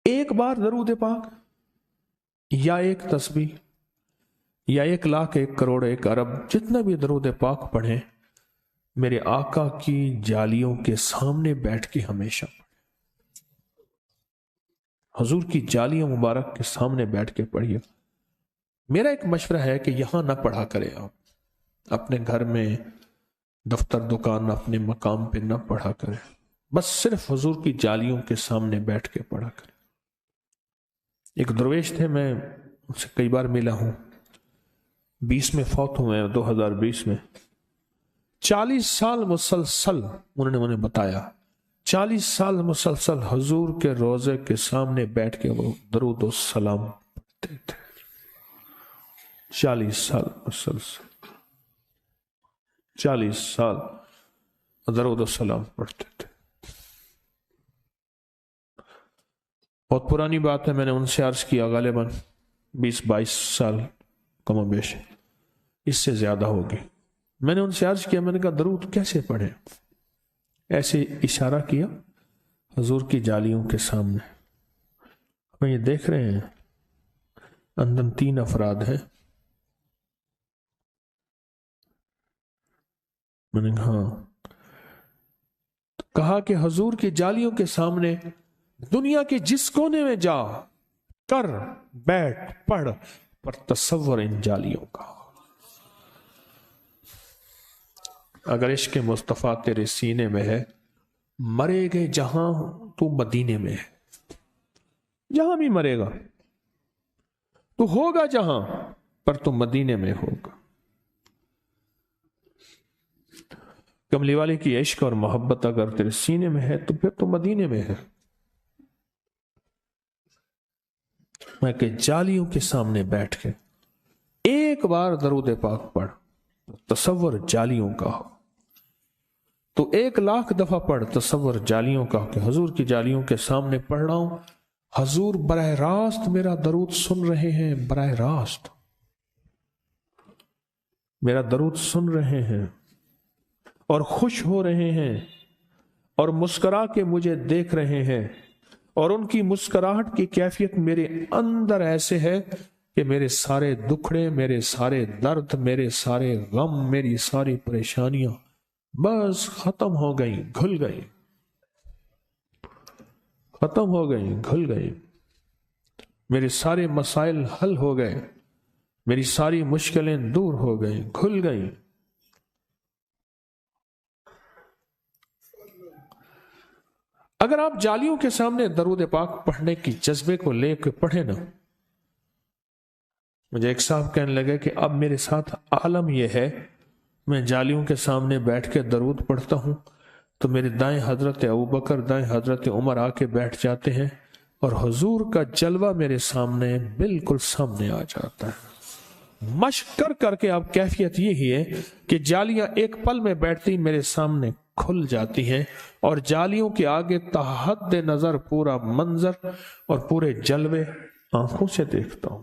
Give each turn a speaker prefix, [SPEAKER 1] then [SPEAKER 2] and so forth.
[SPEAKER 1] ایک بار درود پاک یا ایک تسبیح یا 1,00,000 1 کروڑ 1 ارب جتنا بھی درود پاک پڑھیں، میرے آقا کی جالیوں کے سامنے بیٹھ کے ہمیشہ پڑھیں، حضور کی جالیوں مبارک کے سامنے بیٹھ کے پڑھیے۔ میرا ایک مشورہ ہے کہ یہاں نہ پڑھا کرے، آپ اپنے گھر میں، دفتر، دکان، اپنے مقام پہ نہ پڑھا کرے، بس صرف حضور کی جالیوں کے سامنے بیٹھ کے پڑھا کرے۔ ایک درویش تھے، میں ان سے کئی بار ملا ہوں، 20 میں فوت ہوئے ہیں، 2020 میں 40 سال مسلسل انہوں نے مجھے بتایا، 40 سال مسلسل حضور کے روضے کے سامنے بیٹھ کے وہ درود و سلام پڑھتے تھے، 40 سال مسلسل، 40 سال درود و سلام پڑھتے تھے۔ بہت پرانی بات ہے، میں نے ان سے عرض کیا، غالباً 20-22 سال کم و بیش، اس سے زیادہ ہوگی۔ میں نے ان سے عرض کیا، میں نے کہا درود کیسے پڑھیں؟ ایسے اشارہ کیا حضور کی جالیوں کے سامنے۔ ہم یہ دیکھ رہے ہیں اندر 3 افراد ہیں، میں نے کہا کہ حضور کی جالیوں کے سامنے دنیا کے جس کونے میں جا کر بیٹھ پڑھ، پر تصور ان جالیوں کا۔ اگر عشق مصطفیٰ تیرے سینے میں ہے، مرے گے جہاں تو مدینے میں ہے، جہاں بھی مرے گا تو ہوگا جہاں، پر تو مدینے میں ہوگا۔ کملی والے کی عشق اور محبت اگر تیرے سینے میں ہے تو پھر تو مدینے میں ہے۔ میں کہ جالیوں کے سامنے بیٹھ کے ایک بار درود پاک پڑھ، تصور جالیوں کا ہو، تو 1,00,000 دفعہ پڑھ، تصور جالیوں کا، کہ حضور کی جالیوں کے سامنے پڑھ رہا ہوں، حضور براہ راست میرا درود سن رہے ہیں، براہ راست میرا درود سن رہے ہیں اور خوش ہو رہے ہیں اور مسکرا کے مجھے دیکھ رہے ہیں، اور ان کی مسکراہٹ کی کیفیت میرے اندر ایسے ہے کہ میرے سارے دکھڑے، میرے سارے درد، میرے سارے غم، میری ساری پریشانیاں بس ختم ہو گئیں، گھل گئی، ختم ہو گئی، گھل گئی، میرے سارے مسائل حل ہو گئے، میری ساری مشکلیں دور ہو گئیں، گھل گئیں۔ اگر آپ جالیوں کے سامنے درود پاک پڑھنے کی جذبے کو لے کے پڑھیں نا، مجھے ایک صاحب کہنے لگے کہ اب میرے ساتھ عالم یہ ہے، میں جالیوں کے سامنے بیٹھ کے درود پڑھتا ہوں تو میرے دائیں حضرت ابوبکر، دائیں حضرت عمر آ کے بیٹھ جاتے ہیں، اور حضور کا جلوہ میرے سامنے بالکل سامنے آ جاتا ہے۔ مشق کر کر کے اب کیفیت یہی ہے کہ جالیاں ایک پل میں بیٹھتی میرے سامنے کھل جاتی ہیں، اور جالیوں کے آگے تحد نظر پورا منظر اور پورے جلوے آنکھوں سے دیکھتا ہوں۔